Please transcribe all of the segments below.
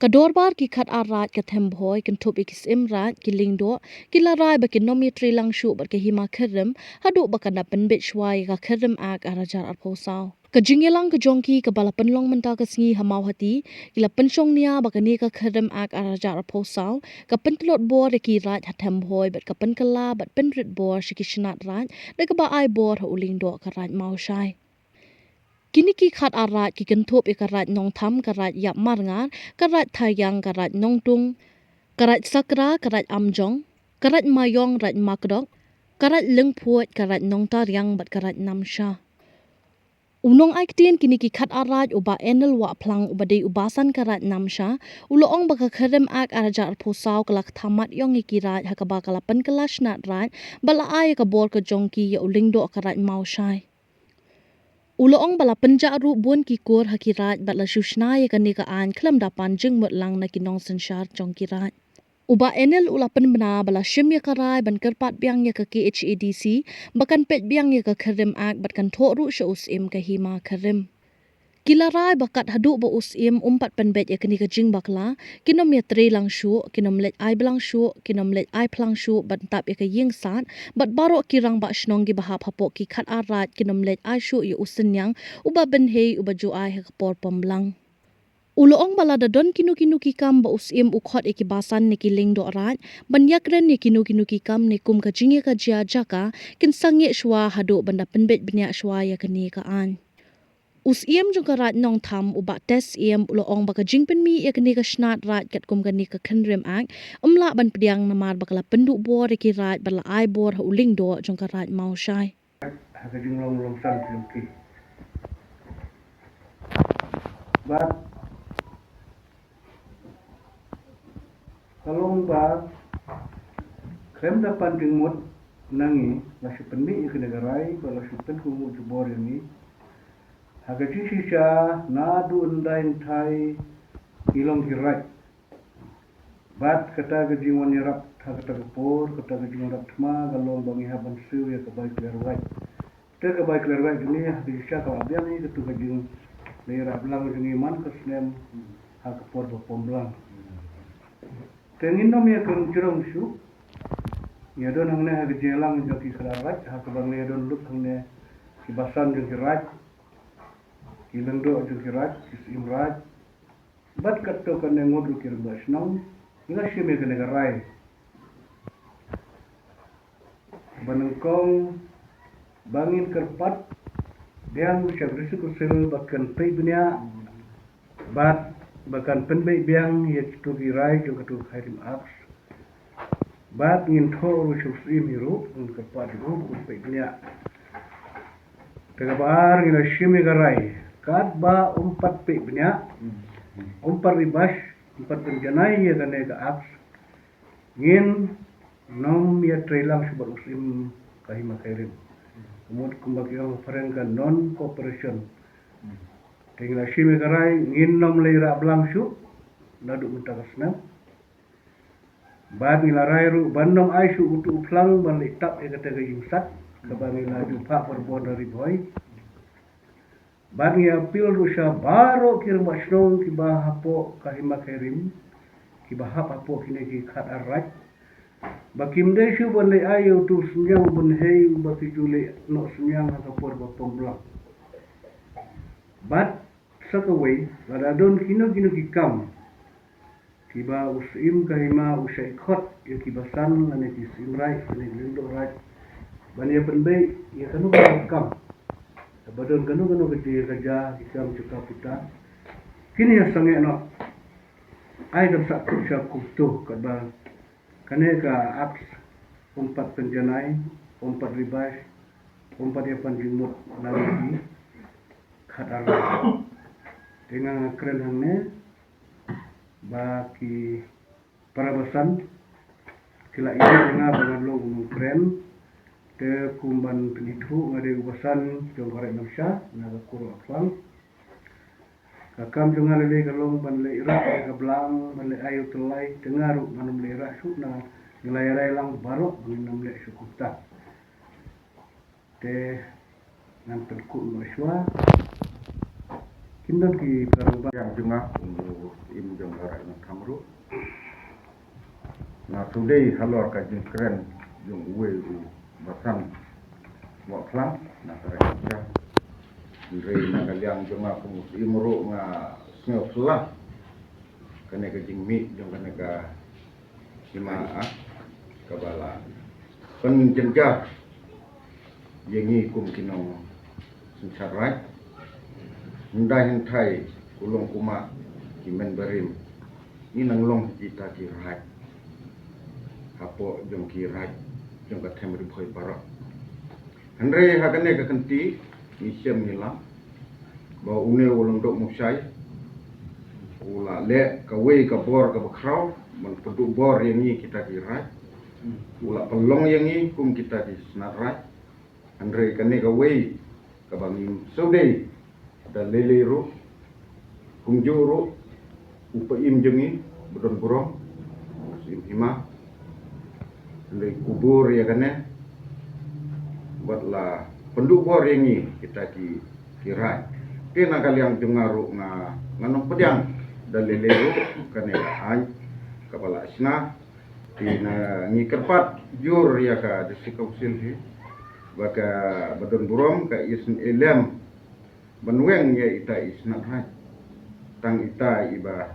Kadorbar ki khat arat ka thembhoi kan thop ikis imrat ki lingdo ki larai ba ki nomitri langshu ba ke hima kherem hadu ba kana penbet shwai ka kherem ak arajar arposau ka jingelang ka jongki ka bala penlong menta ka sngi hamau hati ila penshong nia ba kani ka kherem ak arajar arposau ka pentlot bor ki rat ha thembhoi ba ka penkala ba penrit bor shikishnat rat de ka ba ai bor ha ulingdo ka rat mau shai Kini ki khat arat ki kenthop ikarat nong tham karat yap marngar karat thayang karat nong tung karat sakra karat amjong karat mayong rat makdok karat lengphuat karat nong taryang bat karat namsha Unong aiktien kini ki khat arat uba enel wa plang uba de ubasan karat namsha uloong baka kharem ak araja arposau kalak thamat yong ikirat hakaba kalapan kalashnat rat bala ay ka bor ka jongki ya ulingdo karat maushai Uloong bala penjaru bun ki kur hakirat bala shushna ya kani ka an klam dapan jing mut lang na kinong sanshar jong kirat. Uba enel ulapan bena bala shim ya karai ban kerpat biang ya ka KHADC bakan pet biang ya ka kharim ak batkan thoru sya usim ka hima kharim. Kilarai bakat hadu ba usim umpat penbet ya kani ka jing bakla kinom ya tre lang shu kinom let ai belang shu kinom let ai plang shu ban tap ya ka ying sat bat baro kirang ba shnong gi bahap hapok ki khat arat kinom let ai shu ya usenyang uba benhei uba ju ai ha por pamblang Uloong balada don kinu ki kam ba usim ukhot ikibasan ni kiling do arat banyak ren ni kinu ki kam ni kum ka jing ya ka jia jaka kin sangi shwa hadu banda penbet benya shwa ya kani ka an Usiem jong karat nong tham uba tes iem uloong baka jingpen mi ya kani ka shnat rat kat kum kani ka khenrem ak umla ban pediang namar bakala penduk bor ki rat bala ai bor ha uling do jong karat mau shai Haka jing long san ki Bat kalong ba krem dapan jing mut nangi la penmi ikene garai bala pen ku mu jubor ni Haka shisha na du undain thai ilong hirai bat kata ga jingwan yarap kata ga por kata ga jingwan rap thma galong bangi haban siu ya kabai klerwai te kabai klerwai ni haka shisha ka abian ni tu ga jing lera blang jingi man kasnem haka por ba pomblang tengin nom ya kun jurong shu ya don hangne haka jelang joki kalarat haka bang ya don lut hangne kibasan jong hirai Ilendo jong kirat kisim raj bat katto kan ngodu kirba snong ila shime kan garai banengkong bangin kerpat biang syabrisu kusil bakan pei dunia bat bakan penbei biang ya tu girai jo katu khairim apps bat ngin thoru shusim hiru kerpat hiru pei dunia Tegabar ngila shime garai kat ba umpat pe benya umpat ribas umpat penjanai ya kane ka apps ngin nom ya trailang subar usim kahima khairin kumut kumbak yang farengkan non cooperation tinggal shime garai ngin nom leira blang shu nadu mutakasna bad ngila rairu bandom aishu utu uplang ban letap ya kata ga yusat kabangi laju pak berbon dari boy Bagi apil rusya baro kirim basnong kiba hapo kahima kirim kiba hapo kini ki khat arat bakim de shu bonle ayo tu sunyang bonhei baki jule no sunyang hakapor bapomblak bat sakaway ladadon kino ki kam kiba usim kahima usai khot ya kibasan lane ki simrai lane lindo rat bani penbei ya kanu kam Badon kanu kerja ikam cuka puta kini yang sange no ai dam sak kusha kutu kadba kane ka apps umpat penjanai umpat ribas umpat ya panjimut lagi khadar dengan keren hangne baki parabasan kila ini dengan bangalong keren te kumban penithu ngade ubasan jong kare namsha naga kuru afang kakam jong ngale kalong ban le ira ka blang ban le ayu telai dengaru manum le ira su na ngelai lang baro nginam le sukuta te nan penku no shwa Kindan ki karuba yang jengah untuk im jeng garai na tamru. Na today halor ka jeng keren jeng uwe basan wa klang na karai. Ndrei na kaliang jengah kumus imru nga snyo flah. Kane ka jeng mi jeng kane ka hima kabala. Pen jenjar yengi kum kinong sensarai. Ndai hentai kulong kuma kimen berim ni nanglong kita kirai hapo jong kirai jong ka temri phoi para andre hagane ka kanti ni siam nila ba une ulong dok musai ula le ka we ka bor ka bakrau man pedu bor yang ni kita kirai ula pelong yang ni kum kita di snarai andre kane ka we ka bangim sodei dan leleru kungjuru upaim jengi bedon burong sim hima le kubur ya kane buatlah penduk bor yengi kita ki kirai kena kaliang dengaru nganong pediang dan leleru kane ai kepala isna tina ngi kerpat jur ya ka disikau silhi baka bedon burong ka isn elem Benweng ya ita isnat hai tang ita iba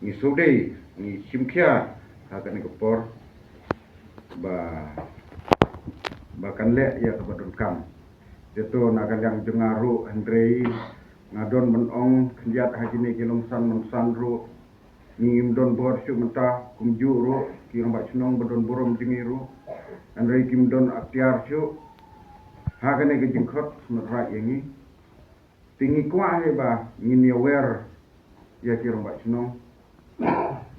ni sudei ni simkia hakan kepor bahkan le ya kepadon kam itu nakan yang jengaru Andrei ngadon menong kenjat haji ni kilongsan mensandru ngim don bor su menta kumjuru kirang bak senong bedon borom jengiru Andrei kim don aktiar su hakan ke jengkot semerat yangi tinggi kuah ba ngini aware ya kirong bak senong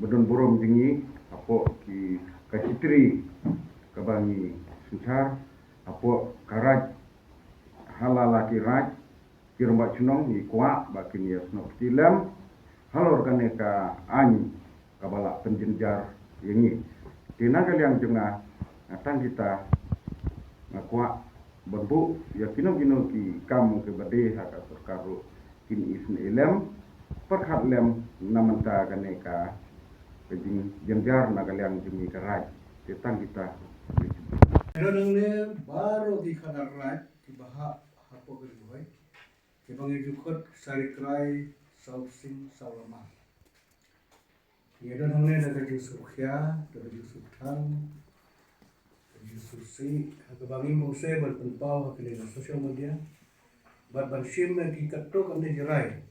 bedon borom jengi apo ki kacitri kabangi sentar apo karaj halala kiraj kirong bak senong ni kuah bakin ya senong tilam halor kane ka an kabala penjenjar yengi tina kaliang jenga atang kita ngakwa berbu ya kino ki kamu ke bade haka terkaru kini isn elem perhat lem namanta kaneka kejing jenjar na kaliang jumi karai tetang kita Donangne baru di kadar rai di bahak hapo gerboy ke bangi jukut sari krai sausing salama ya donangne daga jusukya daga jusukang susi kebangi mose berpenpau ke sosial media berbansim ki kato kane jerai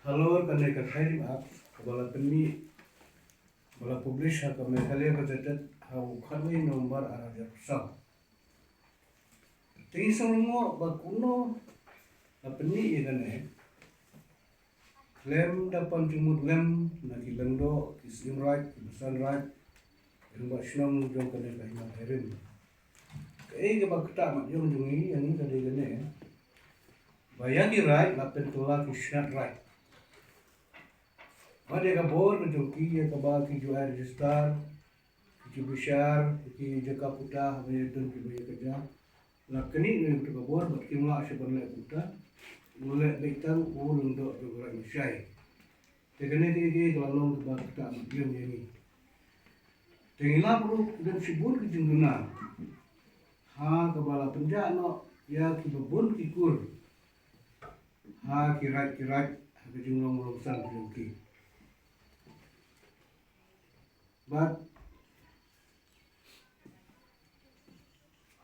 halor kane ka thairim ap bala penni bala publish ha kame kale ka tetet ha ukharme nomor araja sa tingsongo bakuno apni igane lem dapan jumut lem nagi lengdo kisim right kisan right Rumah senang jom kena kahima herim. Kaya ke bakta mak jom jungi yang ini kena gane. Bayagi right lapen tolak isnat right. Made ka bor ke joki ya ka ba ki jo register ki bishar ki jaka puta me don ki bayi kerja. La keni ni tu ka bor bat ki mula se berle puta. Mule betang ulung do dogra misai. Tegane ki kalau ke bakta mak jom yang ini. Tengila perlu dan sibun ke jenduna. Ha kebala penjak no ya ki bebun ki kur. Ha kirat ha ke jenglong longsan ki. But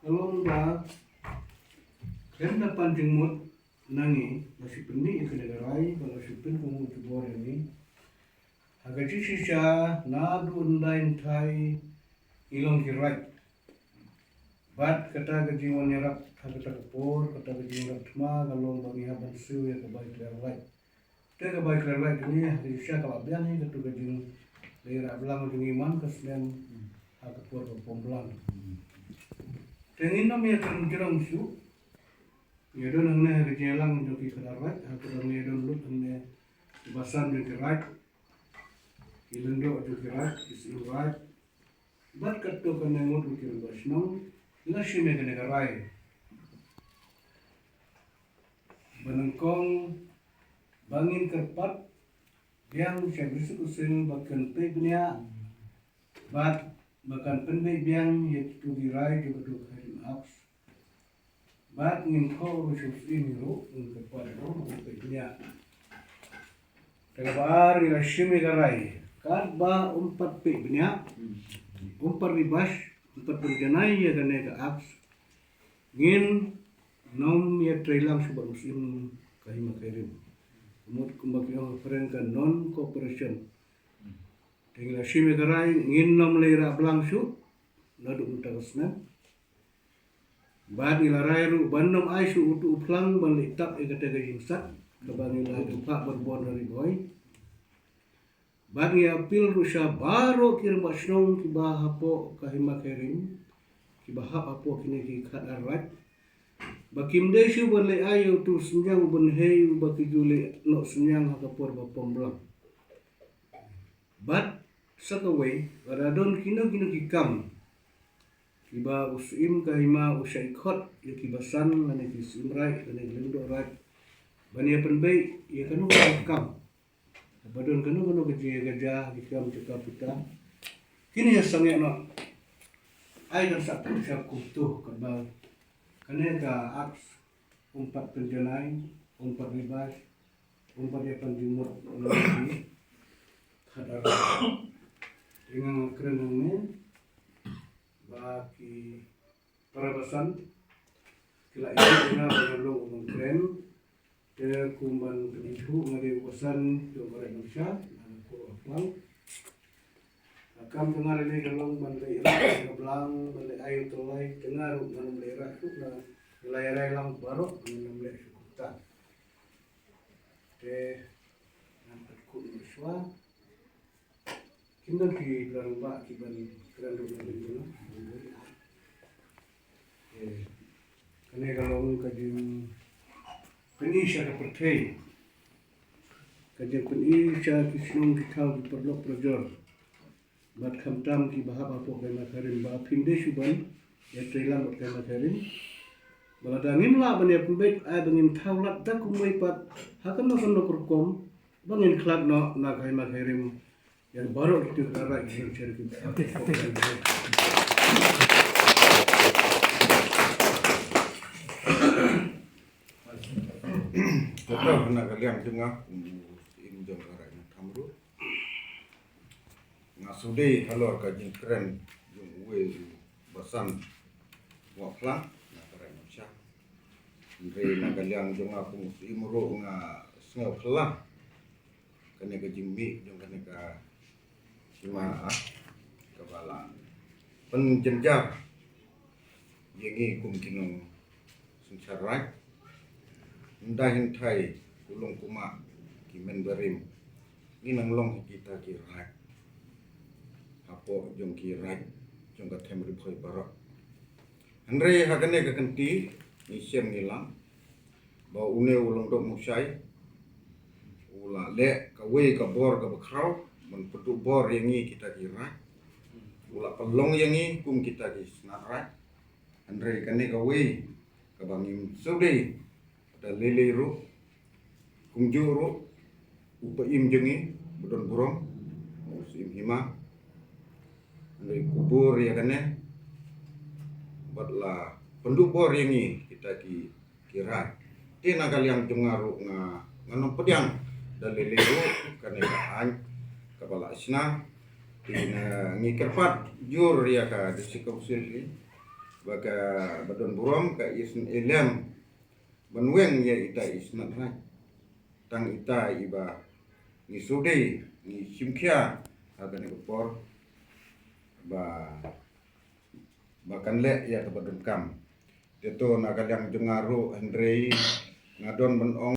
kalau ba kan dapat jengmut nangi masih penih ke negarai kalau sipin kamu tubor ini Hagaji shisha nadu undain thai ilong kirai. Bat kata gaji wanirap kata kapur kata gaji wanirap thma galong bangi haban su ya kebaik lerlai. Te kebaik lerlai ini hagaji shisha kalabian ni katu gaji lera belang gaji iman keslen hagapur pembelang. Tengin nam ya kerang su. Ya don ngne hagaji elang joki kadarai hagaji ngne don lut ngne basan joki right. Ilendo ajukirat isirat bat katto kane ngot ukir basnam lashime kane garai banangkong bangin kerpat biang saya besok usul bahkan pegnya bahkan penbe biang yaitu dirai juga dua hari aks ngin kau usul ini ro kerpat ro pegnya tegabar ila shimi garai kad ba umpat pegnya umpat ribas umpat perjanai ya gane ka aks ngin nom ya trailang subang musim kahima kairim umut kumbakyo perengkan non cooperation tinggal shime garai ngin nom leira blangsu nadu utagasna bad ilarai ru bandom aisu utu uplang balitak egate gajingsa kabang ila tupak berbon dari boy bagi apil rusya baro kirim basnong kiba hapo kahima kairim kiba hapo kini ki kadarat bakim desu bale ayo tu senyang benhei baki jule no senyang hakapor bapomblang bat sakaway radon kino kikam kiba usim kahima usai khot ya kibasan ngane kisimrai ngane lendo rat bani penbei ya kanu kam badon kanu gajah kikam cekap kita kini ya sange no ai dan sak kutuh kerbal kaneka aks umpat penjanai umpat ribas umpat yapan jumur lagi kadar dengan kerenangnya bagi parabasan kila ini dengan mengalung umum keren ke kumban kenihu ngari upasan jomare Indonesia nangko aplang akam tengah lele galong bandai irak gablang bandai ayu tolai tengah ru nang daerah tu na layar lang barok nang le sukuta te nang ku iswa kindan ki larba ki ban kran ru nang dulu kane galong kajim penisha ka pertei kajim penisha kisnong kitau di perlok projor bat khamtam ki bahab apo kai makarim ba phinde suban ya trailang ot kai makarim bala dangim la bane pembet ai bangin thaulat dak kumai pat hakam no son kurkom bangin khlak no na kai makarim yang baru itu kara ini cari kita Betul, nak kalian dengar injang karai tamru. Ngasudai halor kajin keren yung we basan wapla na karai mansya. Ndre na kalian dengar aku imro nga sengaw pla. Kane kajin mi yung kane ka sima kabala. Penjenjar yengi kumkinong sensarai. Ndahin thai kulung kuma kimen barim inang long kita kirai apo jong kirai jong ka them riphoi barak andre hagane ka kanti ni sem nilang ba une ulong dok musai ula le ka we ka bor ka bakrau men petu bor yangi kita kirai ula pelong yangi kum kita ki snarai andre kane ka we ka bangim sudai da lele ru kumju ru upaim jengi budon burong musim hima dari kubur ya kane batla pendubor yangi kita ki kira tina kalian dengaru nganom pediang da lele ru kane kaan kapala isna tina ngikerpat jur ya ka disikausil baga badon burong ka isn elem benweng ya ita isnat rai tang ita iba ni sude ni simkia akan ekor bahkan le ya kepadun kam itu nagal yang jengaru Andre ngadon menong